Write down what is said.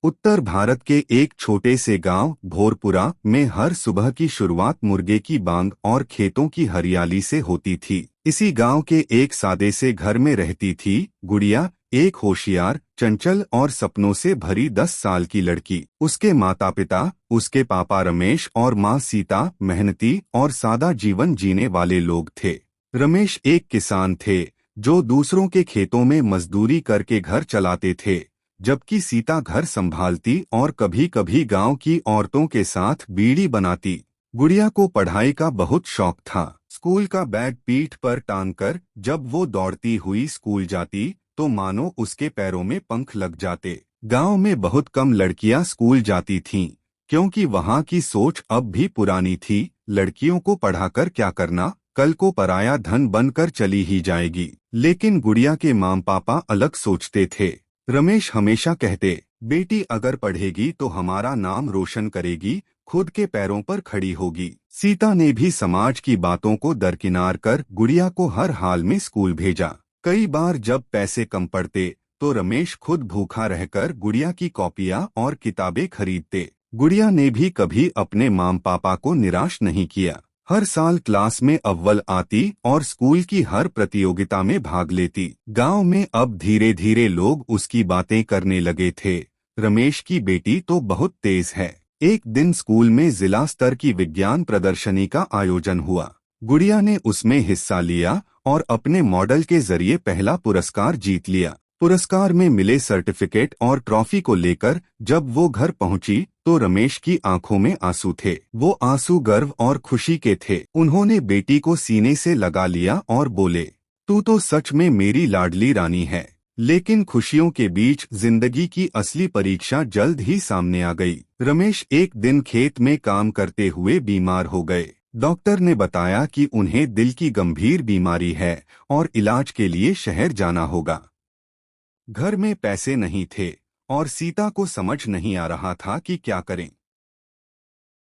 उत्तर भारत के एक छोटे से गांव भोरपुरा में हर सुबह की शुरुआत मुर्गे की बांग और खेतों की हरियाली से होती थी। इसी गांव के एक सादे से घर में रहती थी गुड़िया, एक होशियार, चंचल और सपनों से भरी 10 साल की लड़की। उसके माता पिता, उसके पापा रमेश और माँ सीता मेहनती और सादा जीवन जीने वाले लोग थे। रमेश एक किसान थे जो दूसरों के खेतों में मजदूरी करके घर चलाते थे, जबकि सीता घर संभालती और कभी कभी गांव की औरतों के साथ बीड़ी बनाती। गुड़िया को पढ़ाई का बहुत शौक था। स्कूल का बैग पीठ पर टांगकर जब वो दौड़ती हुई स्कूल जाती तो मानो उसके पैरों में पंख लग जाते। गांव में बहुत कम लड़कियां स्कूल जाती थीं, क्योंकि वहां की सोच अब भी पुरानी थी, लड़कियों को पढ़ाकर क्या करना, कल को पराया धन बनकर चली ही जाएगी। लेकिन गुड़िया के माँ पापा अलग सोचते थे। रमेश हमेशा कहते, बेटी अगर पढ़ेगी तो हमारा नाम रोशन करेगी, खुद के पैरों पर खड़ी होगी। सीता ने भी समाज की बातों को दरकिनार कर गुड़िया को हर हाल में स्कूल भेजा। कई बार जब पैसे कम पड़ते तो रमेश खुद भूखा रहकर गुड़िया की कॉपियां और किताबें खरीदते। गुड़िया ने भी कभी अपने माँ पापा को निराश नहीं किया। हर साल क्लास में अव्वल आती और स्कूल की हर प्रतियोगिता में भाग लेती। गांव में अब धीरे धीरे लोग उसकी बातें करने लगे थे, रमेश की बेटी तो बहुत तेज है। एक दिन स्कूल में जिला स्तर की विज्ञान प्रदर्शनी का आयोजन हुआ। गुड़िया ने उसमें हिस्सा लिया और अपने मॉडल के जरिए पहला पुरस्कार जीत लिया। पुरस्कार में मिले सर्टिफिकेट और ट्रॉफी को लेकर जब वो घर पहुंची तो रमेश की आंखों में आंसू थे। वो आंसू गर्व और खुशी के थे। उन्होंने बेटी को सीने से लगा लिया और बोले, तू तो सच में मेरी लाडली रानी है। लेकिन खुशियों के बीच जिंदगी की असली परीक्षा जल्द ही सामने आ गई। रमेश एक दिन खेत में काम करते हुए बीमार हो गए। डॉक्टर ने बताया कि उन्हें दिल की गंभीर बीमारी है और इलाज के लिए शहर जाना होगा। घर में पैसे नहीं थे और सीता को समझ नहीं आ रहा था कि क्या करें।